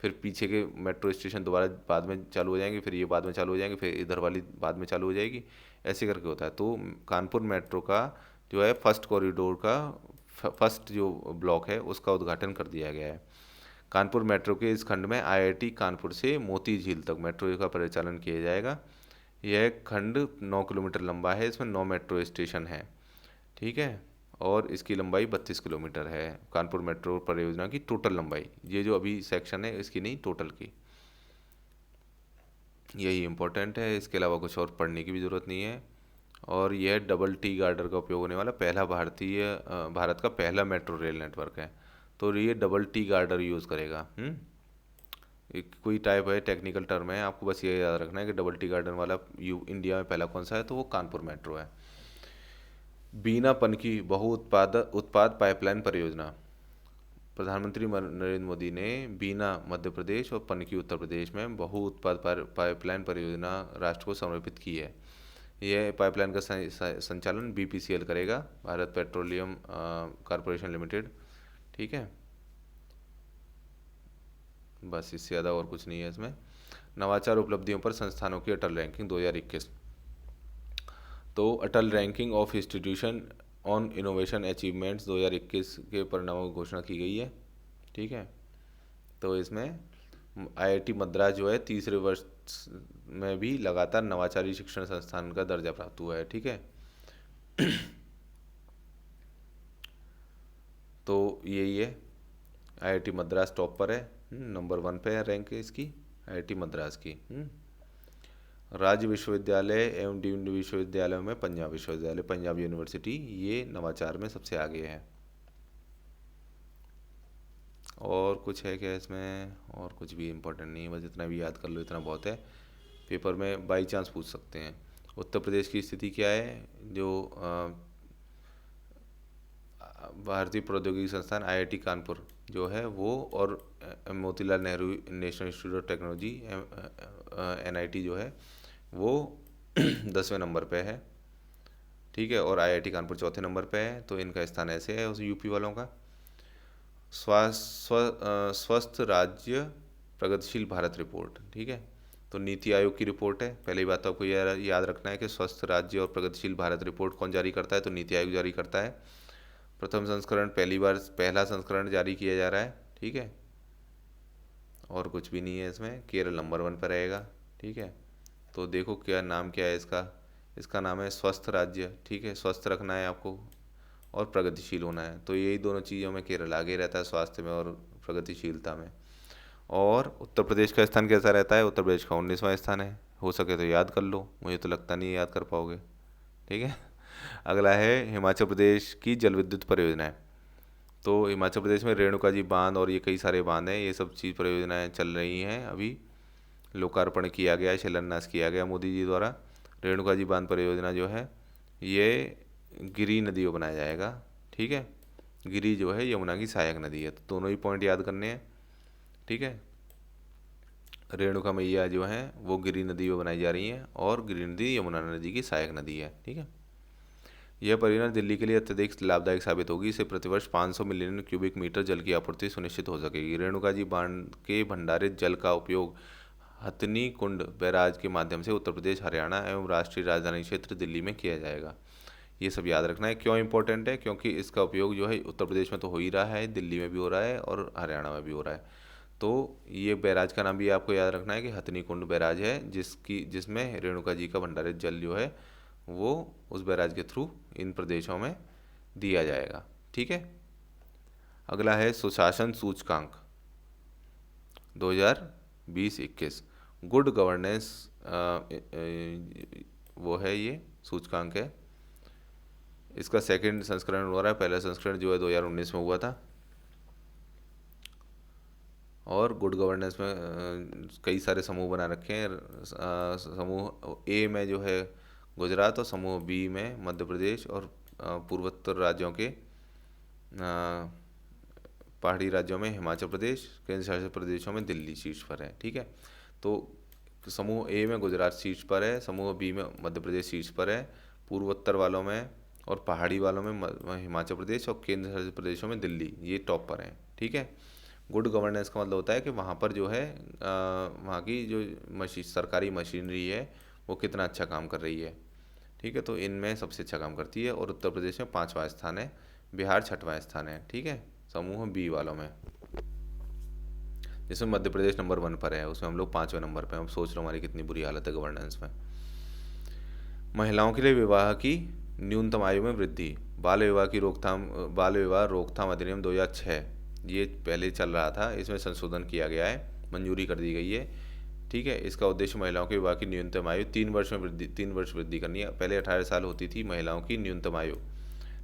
फिर पीछे के मेट्रो स्टेशन दोबारा बाद में चालू हो जाएंगे, फिर ये बाद में चालू हो जाएंगे, फिर इधर वाली बाद में चालू हो जाएगी, ऐसे करके होता है। तो कानपुर मेट्रो का जो है फर्स्ट कॉरिडोर का फर्स्ट जो ब्लॉक है उसका उद्घाटन कर दिया गया है। कानपुर मेट्रो के इस खंड में आईआईटी कानपुर से मोती झील तक मेट्रो का परिचालन किया जाएगा। यह खंड 9 किलोमीटर लंबा है, इसमें 9 मेट्रो स्टेशन हैं। ठीक है, और इसकी लंबाई 32 किलोमीटर है। कानपुर मेट्रो परियोजना की टोटल लंबाई, ये जो अभी सेक्शन है इसकी नहीं, टोटल की। यही इम्पोर्टेंट है, इसके अलावा कुछ और पढ़ने की भी ज़रूरत नहीं है। और यह डबल टी गार्डर का उपयोग होने वाला पहला भारत का पहला मेट्रो रेल नेटवर्क है। तो ये डबल टी गार्डर यूज़ करेगा। एक कोई टाइप है, टेक्निकल टर्म है, आपको बस ये याद रखना है कि डबल टी गार्डर वाला इंडिया में पहला कौन सा है, तो वो कानपुर मेट्रो है। बीना पनकी उत्पाद पाइपलाइन परियोजना। प्रधानमंत्री नरेंद्र मोदी ने बीना मध्य प्रदेश और पनकी उत्तर प्रदेश में बहु उत्पाद पाइपलाइन परियोजना राष्ट्र को समर्पित की है। यह पाइपलाइन का संचालन बीपीसीएल करेगा, भारत पेट्रोलियम कॉरपोरेशन लिमिटेड। ठीक है, बस इससे ज़्यादा और कुछ नहीं है इसमें। नवाचार उपलब्धियों पर संस्थानों की अटल रैंकिंग 2021। तो Atal ranking of institution on innovation achievements 2021 के परिणामों की घोषणा की गई है। ठीक है, तो इसमें आईआईटी मद्रास जो है तीसरे वर्ष में भी लगातार नवाचारी शिक्षण संस्थान का दर्जा प्राप्त हुआ है। ठीक है, तो यही है, आईआईटी मद्रास टॉप पर है, नंबर 1 पे है रैंक इसकी आईआईटी मद्रास की। राज्य विश्वविद्यालय एवं डीम्ड विश्वविद्यालयों में पंजाब विश्वविद्यालय, पंजाब यूनिवर्सिटी, ये नवाचार में सबसे आगे है। और कुछ है क्या इसमें? और कुछ भी इम्पोर्टेंट नहीं है, बस इतना भी याद कर लो, इतना बहुत है। पेपर में बाई चांस पूछ सकते हैं। उत्तर प्रदेश की स्थिति क्या है? जो भारतीय प्रौद्योगिकी संस्थान आईआईटी कानपुर जो है वो, और Motilal Nehru national institute of technology NIT जो है वो 10वें नंबर पे है, ठीक है, और आईआईटी कानपुर चौथे नंबर पे है। तो इनका स्थान ऐसे है उस यूपी वालों का। स्वस्थ राज्य प्रगतिशील भारत रिपोर्ट, ठीक है, तो नीति आयोग की रिपोर्ट है। पहली बात तो आपको याद रखना है कि स्वस्थ राज्य और प्रगतिशील भारत रिपोर्ट कौन जारी करता है? तो नीति आयोग जारी करता है। प्रथम संस्करण पहला संस्करण जारी किया जा रहा है, ठीक है, और कुछ भी नहीं है इसमें। केरल नंबर 1 पर रहेगा, ठीक है। तो देखो क्या नाम क्या है इसका? इसका नाम है स्वस्थ राज्य, ठीक है, स्वस्थ रखना है आपको और प्रगतिशील होना है। तो यही दोनों चीज़ों में केरल आगे रहता है, स्वास्थ्य में और प्रगतिशीलता में। और उत्तर प्रदेश का स्थान कैसा रहता है? उत्तर प्रदेश का 19वां स्थान है। हो सके तो याद कर लो, मुझे तो लगता नहीं याद कर पाओगे, ठीक है। अगला है हिमाचल प्रदेश की जल विद्युत परियोजनाएं। तो हिमाचल प्रदेश में रेणुका जी बांध और ये कई सारे बांध हैं, ये सब चीज़ परियोजनाएं चल रही हैं। अभी लोकार्पण किया गया, शिलान्यास किया गया मोदी जी द्वारा। रेणुका जी बांध परियोजना जो है ये गिरी नदी को बनाया जाएगा, ठीक है। गिरी जो है यमुना की सहायक नदी है, तो दोनों ही पॉइंट याद करने हैं, ठीक है। रेणुका मैया जो है वो गिरी नदी में बनाई जा रही हैं और गिरी नदी यमुना नदी की सहायक नदी है, ठीक है। यह परियोजना दिल्ली के लिए अत्यधिक लाभदायक साबित होगी। इससे प्रतिवर्ष 500 मिलियन क्यूबिक मीटर जल की आपूर्ति सुनिश्चित हो सकेगी। रेणुका जी बांध के भंडारित जल का उपयोग हथनी कुंड बैराज के माध्यम से उत्तर प्रदेश, हरियाणा एवं राष्ट्रीय राजधानी क्षेत्र दिल्ली में किया जाएगा। ये सब याद रखना है। क्यों इंपॉर्टेंट है? क्योंकि इसका उपयोग जो है उत्तर प्रदेश में तो हो ही रहा है, दिल्ली में भी हो रहा है और हरियाणा में भी हो रहा है। तो ये बैराज का नाम भी आपको याद रखना है कि हथनी कुंड बैराज है, जिसमें रेणुका जी का भंडारित जल जो है वो उस बैराज के थ्रू इन प्रदेशों में दिया जाएगा, ठीक है। अगला है सुशासन सूचकांक 2020-21, गुड गवर्नेंस वो है, ये सूचकांक है। इसका सेकंड संस्करण हो रहा है, पहला संस्करण जो है 2019 में हुआ था। और गुड गवर्नेंस में कई सारे समूह बना रखे हैं। समूह ए में जो है गुजरात और समूह बी में मध्य प्रदेश और पूर्वोत्तर राज्यों के पहाड़ी राज्यों में हिमाचल प्रदेश, केंद्र शासित प्रदेशों में दिल्ली शीर्ष पर है, ठीक है। तो समूह ए में गुजरात शीर्ष पर है, समूह बी में मध्य प्रदेश शीर्ष पर है, पूर्वोत्तर वालों में और पहाड़ी वालों में हिमाचल प्रदेश और केंद्र शासित प्रदेशों में दिल्ली, ये टॉप पर है, ठीक है। गुड गवर्नेंस का मतलब होता है कि वहाँ पर जो है वहाँ की जो सरकारी मशीनरी है वो कितना अच्छा काम कर रही है, ठीक है। तो इनमें सबसे अच्छा काम करती है। और उत्तर प्रदेश में 5वां स्थान है, बिहार 6वां स्थान है, ठीक है, समूह बी वालों में। जिसमें मध्य प्रदेश नंबर 1 पर है, उसमें हम लोग 5वें नंबर पर हैं। अब सोच लो हमारी कितनी बुरी हालत है गवर्नेंस में। महिलाओं के लिए विवाह की न्यूनतम आयु में वृद्धि, बाल विवाह रोकथाम अधिनियम 2006, ये पहले चल रहा था, इसमें संशोधन किया गया है, मंजूरी कर दी गई है, ठीक है। इसका उद्देश्य महिलाओं के विवाह की न्यूनतम आयु 3 वर्ष वृद्धि करनी है। पहले 18 साल होती थी महिलाओं की न्यूनतम आयु,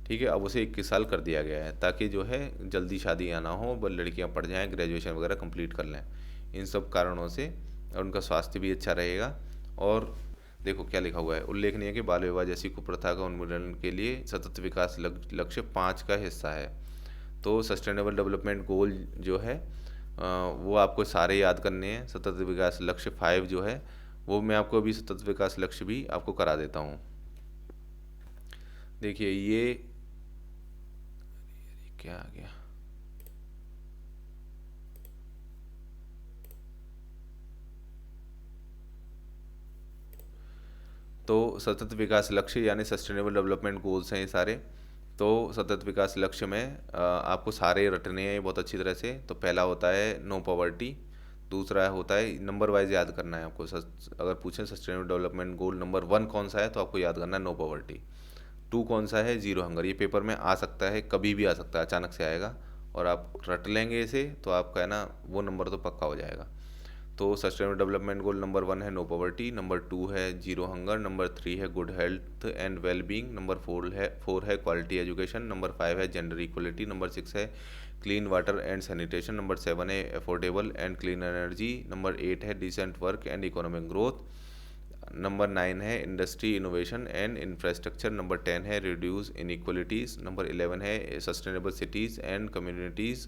ठीक है, अब उसे 21 साल कर दिया गया है, ताकि जो है जल्दी शादियाँ ना हो, लड़कियाँ पढ़ जाएँ, ग्रेजुएशन वगैरह कंप्लीट कर लें, इन सब कारणों से। और उनका स्वास्थ्य भी अच्छा रहेगा। और देखो क्या लिखा हुआ है, उल्लेखनीय है कि बाल विवाह जैसी कुप्रथा का उन्मूलन के लिए सतत विकास लक्ष्य 5 का हिस्सा है। तो सस्टेनेबल डेवलपमेंट गोल जो है वो आपको सारे याद करने हैं। सतत विकास लक्ष्य 5 जो है वो मैं आपको अभी सतत विकास लक्ष्य भी आपको करा देता हूँ। देखिए ये क्या आ गया, तो सतत विकास लक्ष्य यानी सस्टेनेबल डेवलपमेंट गोल्स हैं ये सारे। तो सतत विकास लक्ष्य में आपको सारे रटने हैं बहुत अच्छी तरह से। तो पहला होता है नो पॉवर्टी, दूसरा होता है, नंबर वाइज याद करना है आपको। अगर पूछें सस्टेनेबल डेवलपमेंट गोल नंबर 1 कौन सा है तो आपको याद करना है नो पॉवर्टी। टू कौन सा है, जीरो हंगर। ये पेपर में आ सकता है, कभी भी आ सकता है, अचानक से आएगा, और आप रट लेंगे इसे तो आपका है ना वो नंबर तो पक्का हो जाएगा। तो सस्टेनेबल डेवलपमेंट गोल नंबर 1 है नो पॉवर्टी, नंबर 2 है जीरो हंगर, नंबर 3 है good health and well being, number 4 है क्वालिटी एजुकेशन, नंबर 5 है जेंडर इक्वलिटी, नंबर 6 है clean water and sanitation, number 7 है affordable and clean energy, number 8 है decent work and economic growth, number 9 है industry innovation and infrastructure, number 10 है रिड्यूस इनइक्वलिटीज़, नंबर 11 है सस्टेनेबल सिटीज़ एंड कम्युनिटीज़,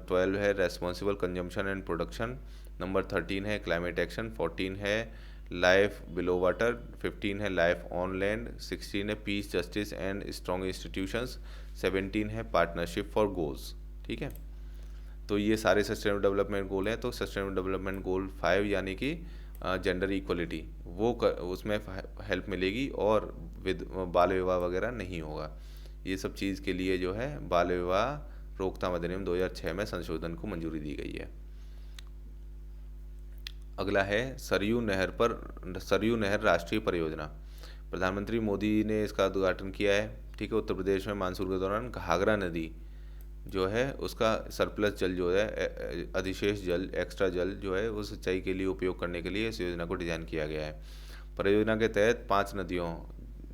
12 है responsible consumption and production, number 13 है क्लाइमेट एक्शन, 14 है लाइफ बिलो वाटर, 15 है लाइफ ऑन लैंड, 16 है piece justice and strong institutions, 17 है पार्टनरशिप फॉर गोल्स। ठीक है, तो ये सारे सस्टेनेबल डेवलपमेंट गोल हैं। तो सस्टेनेबल डेवलपमेंट गोल 5 यानी कि जेंडर इक्वलिटी, वो उसमें हेल्प मिलेगी, और बाल विवाह वगैरह नहीं होगा। ये सब चीज़ के लिए जो है बाल विवाह रोकथाम अधिनियम 2006 में संशोधन को मंजूरी दी गई है। अगला है सरयू नहर राष्ट्रीय परियोजना। प्रधानमंत्री मोदी ने इसका उद्घाटन किया है। ठीक है, उत्तर प्रदेश में मानसून के दौरान घाघरा नदी जो है उसका सरप्लस जल जो है अधिशेष जल, एक्स्ट्रा जल जो है वो सिंचाई के लिए उपयोग करने के लिए इस योजना को डिज़ाइन किया गया है। परियोजना के तहत 5 नदियों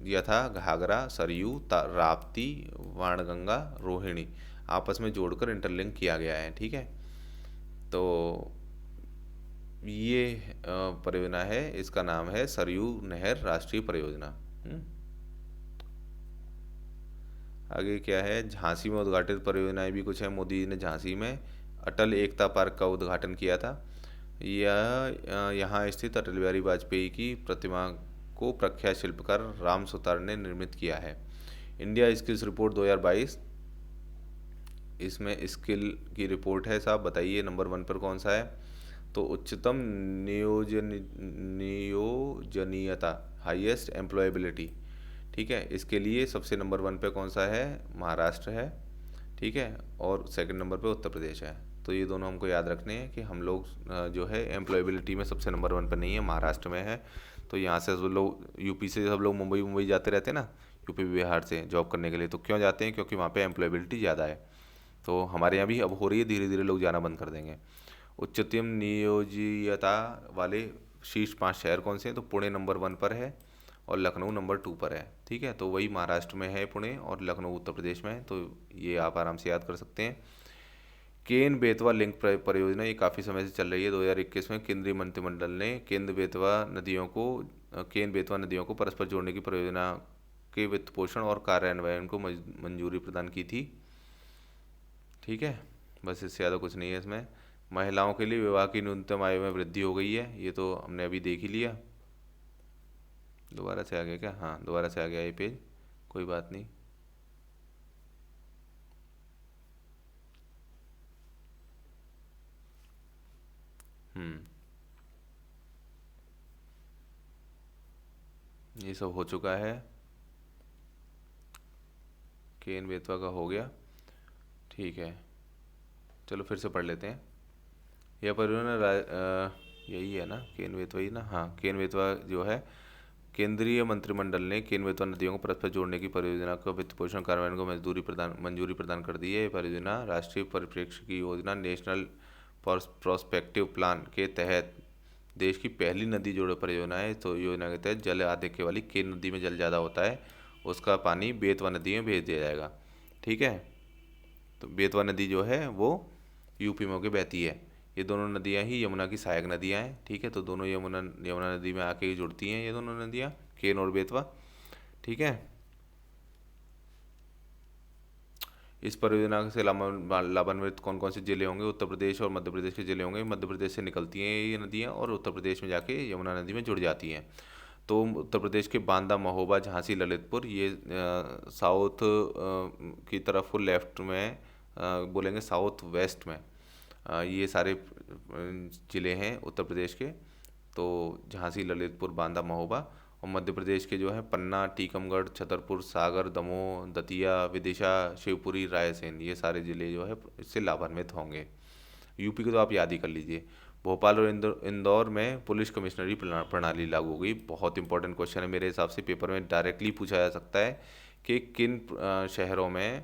यथा घाघरा, सरयू, राप्ती, वाणगंगा, रोहिणी आपस में जोड़कर इंटरलिंक किया गया है। ठीक है, तो ये परियोजना है, इसका नाम है सरयू नहर राष्ट्रीय परियोजना। आगे क्या है, झांसी में उद्घाटित परियोजनाएं भी कुछ है। मोदी जी ने झांसी में अटल एकता पार्क का उद्घाटन किया था। यह यहाँ स्थित अटल बिहारी वाजपेयी की प्रतिमा को प्रख्यात शिल्पकार राम सुतार ने निर्मित किया है। इंडिया स्किल्स रिपोर्ट 2022, इसमें स्किल की रिपोर्ट है साहब, बताइए नंबर 1 पर कौन सा है। तो उच्चतम नियोजनीयता, हाईएस्ट एम्प्लॉयबिलिटी। ठीक है, इसके लिए सबसे नंबर 1 पे कौन सा है, महाराष्ट्र है। ठीक है, और सेकंड नंबर पे उत्तर प्रदेश है। तो ये दोनों हमको याद रखने हैं कि हम लोग जो है एम्प्लॉयबिलिटी में सबसे नंबर 1 पे नहीं है, महाराष्ट्र में है। तो यहाँ से सब लोग यूपी से सब लोग मुंबई जाते रहते हैं ना, यूपी बिहार से जॉब करने के लिए। तो क्यों जाते हैं, क्योंकि वहाँ पे एम्प्लॉयबिलिटी ज़्यादा है। तो हमारे यहाँ भी अब हो रही है, धीरे धीरे लोग जाना बंद कर देंगे। उच्चतम नियोजियता वाले शीर्ष 5 शहर कौन से हैं, तो पुणे नंबर 1 पर है और लखनऊ नंबर 2 पर है। ठीक है, तो वही महाराष्ट्र में है पुणे, और लखनऊ उत्तर प्रदेश में है। तो ये आप आराम से याद कर सकते हैं। केन बेतवा लिंक परियोजना, ये काफ़ी समय से चल रही है। 2021 में केंद्रीय मंत्रिमंडल ने केन बेतवा नदियों को परस्पर जोड़ने की परियोजना के वित्त पोषण और कार्यान्वयन को मंजूरी प्रदान की थी। ठीक है, बस इससे ज़्यादा कुछ नहीं है इसमें। महिलाओं के लिए विवाह की न्यूनतम आयु में वृद्धि हो गई है, ये तो हमने अभी देख ही लिया। दोबारा से आ गया क्या, हाँ दोबारा से आ गया ये पेज, कोई बात नहीं। ये सब हो चुका है, केन बेतवा का हो गया। ठीक है, चलो फिर से पढ़ लेते हैं। यह परियोजना यही है ना, केन बेतवा ही ना, हाँ केन बेतवा जो है, केंद्रीय मंत्रिमंडल ने केन बेतवा नदियों को परस्पर जोड़ने की परियोजना को वित्त पोषण कार्यान्वयन को मंजूरी प्रदान कर दी है। यह परियोजना राष्ट्रीय परिप्रेक्ष्य की योजना नेशनल प्रोस्पेक्टिव प्लान के तहत देश की पहली नदी जोड़ो परियोजना है। तो योजना के तहत जल आधिक्य वाली केन नदी में जल ज़्यादा होता है, उसका पानी बेतवा नदी में भेज दिया जाएगा। ठीक है, तो बेतवा नदी जो है वो यूपी में होकर बहती है। ये दोनों नदियाँ ही यमुना की सहायक नदियाँ हैं। ठीक है, तो दोनों यमुना नदी में आके जुड़ती हैं ये दोनों नदियाँ, केन और बेतवा। ठीक है, इस परियोजना से लाभान्वित कौन कौन से जिले होंगे, उत्तर प्रदेश और मध्य प्रदेश के जिले होंगे। मध्य प्रदेश से निकलती हैं ये नदियाँ और उत्तर प्रदेश में जाके यमुना नदी में जुड़ जाती हैं। तो उत्तर प्रदेश के बांदा, महोबा, झांसी, ललितपुर, ये साउथ की तरफ लेफ्ट में बोलेंगे, साउथ वेस्ट में ये सारे ज़िले हैं उत्तर प्रदेश के। तो झांसी, ललितपुर, बांदा, महोबा, और मध्य प्रदेश के जो है पन्ना, टीकमगढ़, छतरपुर, सागर, दमोह, दतिया, विदिशा, शिवपुरी, रायसेन, ये सारे ज़िले जो है इससे लाभान्वित होंगे। यूपी के तो आप याद ही कर लीजिए, भोपाल और इंदौर में पुलिस कमिश्नरी प्रणाली लागू होगी। बहुत इंपॉर्टेंट क्वेश्चन है मेरे हिसाब से, पेपर में डायरेक्टली पूछा जा सकता है कि किन शहरों में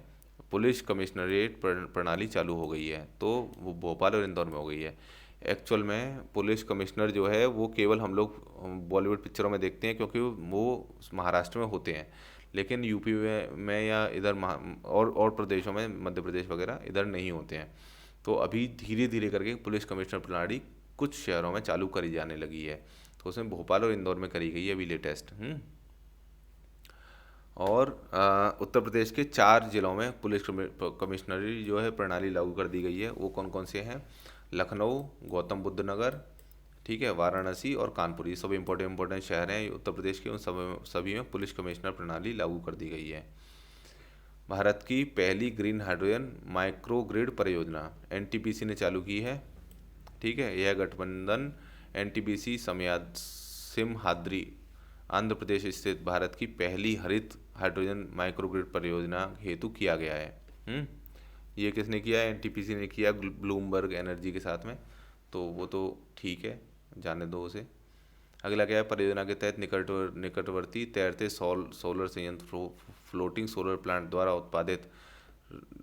पुलिस कमिश्नरेट प्रणाली चालू हो गई है, तो वो भोपाल और इंदौर में हो गई है। एक्चुअल में पुलिस कमिश्नर जो है वो केवल हम लोग बॉलीवुड पिक्चरों में देखते हैं, क्योंकि वो महाराष्ट्र में होते हैं, लेकिन यूपी में या इधर और प्रदेशों में, मध्य प्रदेश वगैरह, इधर नहीं होते हैं। तो अभी धीरे धीरे करके पुलिस कमिश्नर प्रणाली कुछ शहरों में चालू करी जाने लगी है, तो उसमें भोपाल और इंदौर में करी गई है अभी लेटेस्ट। और उत्तर प्रदेश के 4 जिलों में पुलिस कमिश्नरी जो है प्रणाली लागू कर दी गई है। वो कौन कौन से हैं? लखनऊ, गौतम बुद्ध नगर, ठीक है, वाराणसी और कानपुर, ये सब इंपॉर्टेंट शहर हैं उत्तर प्रदेश के। उन सभी में पुलिस कमिश्नर प्रणाली लागू कर दी गई है। भारत की पहली ग्रीन हाइड्रोजन माइक्रो ग्रिड परियोजना एनटीपीसी ने चालू की है, ठीक है। यह गठबंधन एनटीपीसी सिमहाद्री आंध्र प्रदेश स्थित भारत की पहली हरित हाइड्रोजन माइक्रोग्रिड परियोजना हेतु किया गया है। ये किसने किया है? एनटीपीसी ने किया, ब्लूमबर्ग एनर्जी के साथ में। तो वो तो ठीक है, जाने दो उसे। अगला क्या है? परियोजना के तहत निकटवर्ती तैरते सोलर संयंत्र फ्लोटिंग सोलर प्लांट द्वारा उत्पादित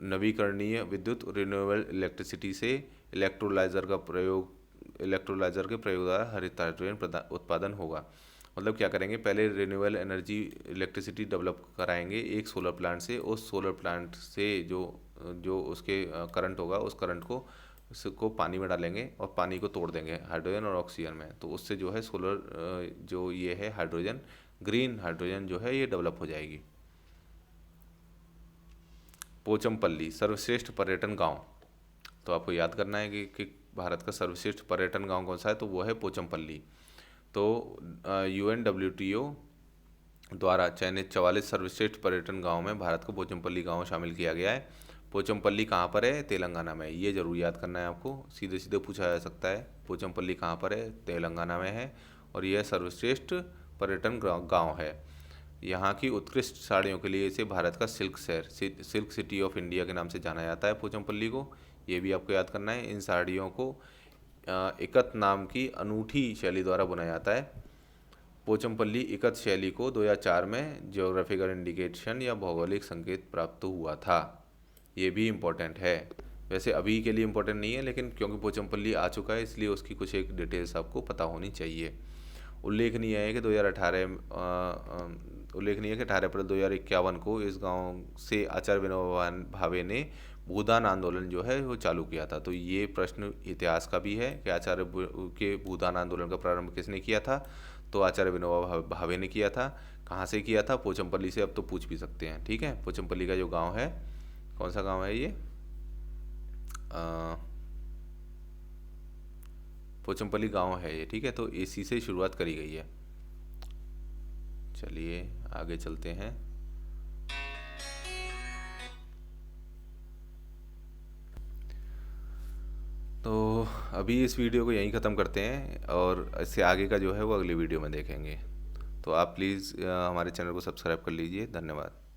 नवीकरणीय विद्युत रिन्यूएबल इलेक्ट्रिसिटी से इलेक्ट्रोलाइजर के प्रयोग द्वारा हरित हाइड्रोजन उत्पादन होगा। मतलब क्या करेंगे? पहले रिन्यूएबल एनर्जी इलेक्ट्रिसिटी डेवलप कराएंगे एक सोलर प्लांट से। उस सोलर प्लांट से जो उसके करंट होगा, उस करंट को उसको पानी में डालेंगे और पानी को तोड़ देंगे हाइड्रोजन और ऑक्सीजन में। तो उससे जो है सोलर जो ये है हाइड्रोजन, ग्रीन हाइड्रोजन जो है ये डेवलप हो जाएगी। पोचमपल्ली सर्वश्रेष्ठ पर्यटन गांव, तो आपको याद करना है कि भारत का सर्वश्रेष्ठ पर्यटन गांव कौन सा है, तो वो है पोचमपल्ली। तो UNWTO द्वारा चयनित 44 सर्वश्रेष्ठ पर्यटन गाँव में भारत का पोचमपल्ली गाँव शामिल किया गया है। पोचमपल्ली कहाँ पर है? तेलंगाना में। ये जरूर याद करना है आपको, सीधे सीधे पूछा जा सकता है। पोचमपल्ली कहाँ पर है? तेलंगाना में है, और यह सर्वश्रेष्ठ पर्यटन गाँव है। यहाँ की उत्कृष्ट साड़ियों के लिए इसे भारत का सिल्क शहर, सिल्क सिटी ऑफ इंडिया के नाम से जाना जाता है पोचमपल्ली को। ये भी आपको याद करना है। इन साड़ियों को इकत नाम की अनूठी शैली द्वारा बुनाया जाता है। पोचमपल्ली इकत शैली को 2004 में ज्योग्राफिकल इंडिकेशन या भौगोलिक संकेत प्राप्त हुआ था। ये भी इम्पोर्टेंट है, वैसे अभी के लिए इम्पोर्टेंट नहीं है, लेकिन क्योंकि पोचमपल्ली आ चुका है इसलिए उसकी कुछ एक डिटेल्स आपको पता होनी चाहिए। उल्लेखनीय है कि 18 अप्रैल 2051 को इस गांव से आचार्य विनोबा भावे ने भूदान आंदोलन जो है वो चालू किया था। तो ये प्रश्न इतिहास का भी है कि आचार्य के भूदान आंदोलन का प्रारंभ किसने किया था? तो आचार्य विनोबा भावे ने किया था। कहाँ से किया था? पोचमपल्ली से। अब तो पूछ भी सकते हैं, ठीक है। पोचमपल्ली का जो गांव है, कौन सा गांव है ये? पोचमपल्ली गांव है ये, ठीक है। तो इसी से शुरुआत करी गई है। चलिए आगे चलते हैं। तो अभी इस वीडियो को यहीं ख़त्म करते हैं, और इससे आगे का जो है वो अगली वीडियो में देखेंगे। तो आप प्लीज़ हमारे चैनल को सब्सक्राइब कर लीजिए। धन्यवाद।